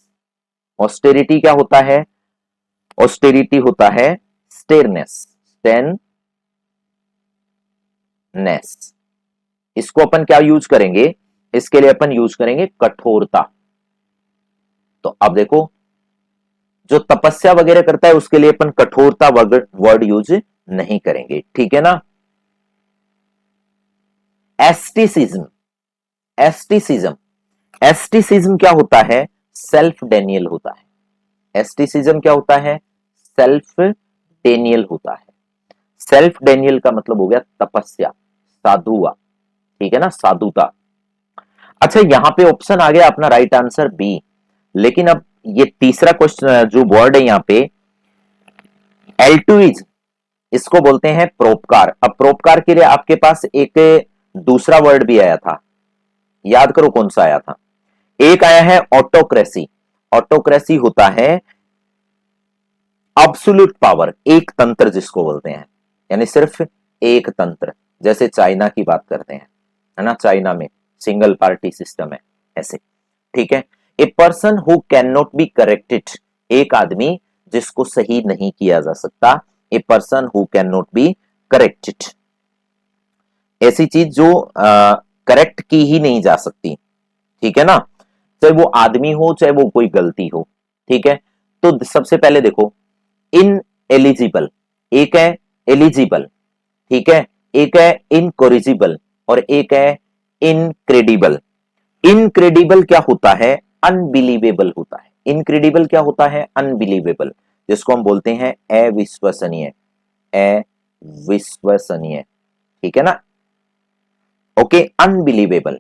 Speaker 1: ऑस्टेरिटी क्या होता है? ऑस्टेरिटी होता है स्टेरनेस, स्टेननेस। इसको अपन क्या यूज करेंगे? इसके लिए अपन यूज करेंगे कठोरता। तो अब देखो, जो तपस्या वगैरह करता है उसके लिए अपन कठोरता वर्ड यूज नहीं करेंगे, ठीक है ना। एस्टिसिज्म, एस्टिसिज्म, एस्टिसिज्म क्या होता है? सेल्फ डेनियल होता है। एस्टिसिज्म क्या होता है? सेल्फ डेनियल होता है। सेल्फ डेनियल का मतलब हो गया तपस्या, साधुआ, ठीक है ना, साधुता। अच्छा, यहां पे ऑप्शन आ गया अपना राइट आंसर बी, लेकिन अब ये तीसरा क्वेश्चन जो वर्ड है यहां पे एल्टुइज्म, इसको बोलते हैं परोपकार। अब परोपकार के लिए आपके पास एक दूसरा वर्ड भी आया था, याद करो कौन सा आया था। एक आया है ऑटोक्रेसी। ऑटोक्रेसी होता है एब्सोल्यूट पावर, एक तंत्र जिसको बोलते हैं, यानी सिर्फ एक तंत्र, जैसे चाइना की बात करते हैं, है ना, चाइना में सिंगल पार्टी सिस्टम है ऐसे, ठीक है। A person who can not be corrected, एक आदमी जिसको सही नहीं किया जा सकता, ए person who can not be corrected, ऐसी चीज जो करेक्ट की ही नहीं जा सकती, ठीक है ना, चाहे वो आदमी हो चाहे वो कोई गलती हो, ठीक है। तो सबसे पहले देखो, इन एलिजिबल, एक है एलिजिबल, ठीक है, एक है इनकोरिजिबल और एक है इनक्रेडिबल। इनक्रेडिबल क्या होता है, अनबिलीवेबल होता है। इनक्रेडिबल क्या होता है, अनबिलीवेबल, जिसको हम बोलते हैं अविश्वसनीय, अविश्वसनीय, ठीक है ना, ओके। अनबिलीवेबल।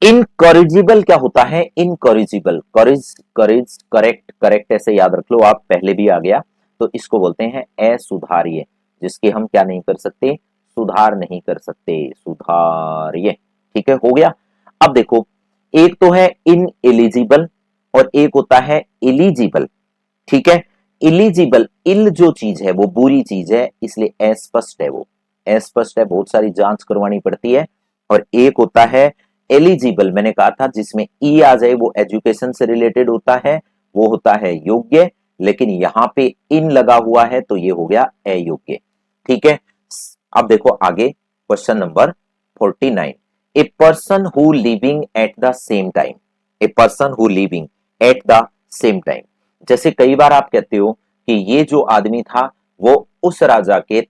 Speaker 1: इनकॉरिजिबल क्या होता है, इनकॉरिजिबल, करेक्ट, करेक्ट ऐसे याद रख लो आप, पहले भी आ गया, तो इसको बोलते हैं असुधार्य, जिसके हम क्या नहीं कर सकते, सुधार नहीं कर सकते, सुधार्य, ठीक है, हो गया। अब देखो, एक तो है इन एलिजिबल और एक होता है एलिजिबल, ठीक है। एलिजिबल, इल जो चीज है वो बुरी चीज है, इसलिए अस्पष्ट है, वो अस्पष्ट है, बहुत सारी जांच करवानी पड़ती है। और एक होता है एलिजिबल, मैंने कहा था जिसमें ई आ जाए वो एजुकेशन से रिलेटेड होता है, वो होता है योग्य, लेकिन यहां पे इन लगा हुआ है तो ये हो गया अयोग्य, ठीक है। अब देखो आगे, question number 49, A person who living at the same time, A person who living at the same time, जैसे कई बार आप कहते हो कि ये जो आदमी था वो उस राजा के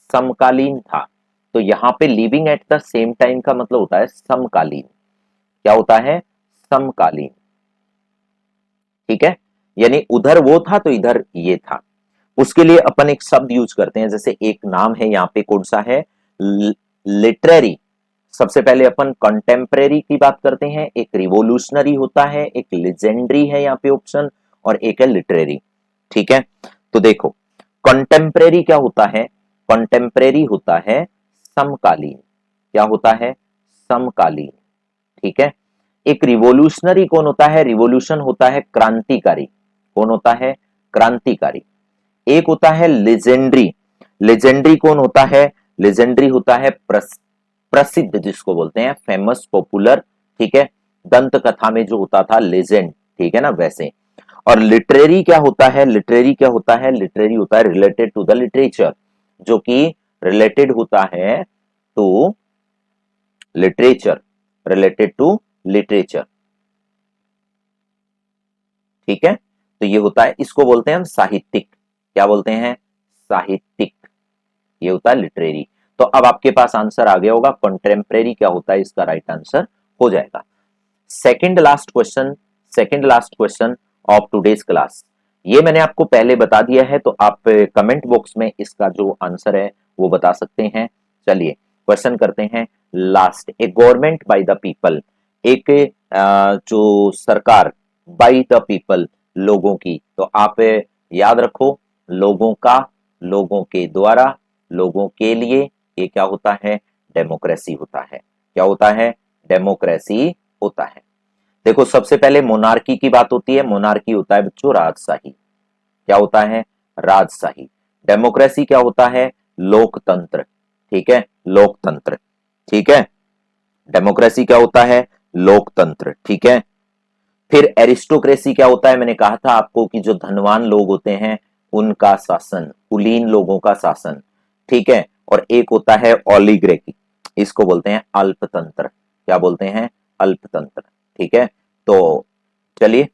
Speaker 1: समकालीन था, तो यहां पे living at the same time का मतलब होता है समकालीन, क्या होता है, समकालीन, ठीक है, यानी उधर वो था तो इधर ये था। उसके लिए अपन एक शब्द यूज करते हैं, जैसे एक नाम है यहाँ पे, कौन सा है, लिटरेरी। सबसे पहले अपन कंटेम्परेरी की बात करते हैं, एक रिवोल्यूशनरी होता है, एक लेजेंडरी है यहाँ पे ऑप्शन, और एक है लिटरेरी, ठीक है। तो देखो, कंटेम्परेरी क्या होता है, कंटेम्परेरी होता है समकालीन, क्या होता है, समकालीन, ठीक है। एक रिवोल्यूशनरी कौन होता है, रिवोल्यूशन होता है क्रांतिकारी, कौन होता है, क्रांतिकारी। एक होता है लेजेंडरी, लेजेंडरी कौन होता है, लेजेंडरी होता है प्रसिद्ध, जिसको बोलते हैं फेमस, पॉपुलर, ठीक है, दंत कथा में जो होता था लेजेंड, ठीक है ना, वैसे। और लिटरेरी क्या होता है, लिटरेरी क्या होता है, लिटरेरी होता है रिलेटेड टू द लिटरेचर, जो कि रिलेटेड होता है to literature, related to literature, ठीक है। तो ये होता है, इसको बोलते हैं हम साहित्यिक, क्या बोलते हैं, साहित्यिक, ये होता है लिटरेरी। तो अब आपके पास आंसर आ गया होगा, कंटेम्परेरी क्या होता है, इसका राइट आंसर हो जाएगा। Second last question, second last question of today's class, ये मैंने आपको पहले बता दिया है, तो आप कमेंट बॉक्स में इसका जो आंसर है वो बता सकते हैं। चलिए क्वेश्चन करते हैं last, A government by the people, एक जो सरकार बाय द पीपल, लोगों की, तो आप याद रखो, लोगों का, लोगों के द्वारा, लोगों के लिए, ये क्या होता है, डेमोक्रेसी होता है, क्या होता है, डेमोक्रेसी होता है। देखो सबसे पहले मोनार्की की बात होती है, मोनार्की होता है बच्चों राजशाही, क्या होता है, राजशाही। डेमोक्रेसी क्या होता है, लोकतंत्र, ठीक है, लोकतंत्र, ठीक है। डेमोक्रेसी क्या होता है, लोकतंत्र, ठीक है। फिर एरिस्टोक्रेसी क्या होता है, मैंने कहा था आपको कि जो धनवान लोग होते हैं उनका शासन, कुलीन लोगों का शासन, ठीक है। और एक होता है ओलिगार्की, इसको बोलते हैं अल्पतंत्र, क्या बोलते हैं, अल्पतंत्र, ठीक है। तो चलिए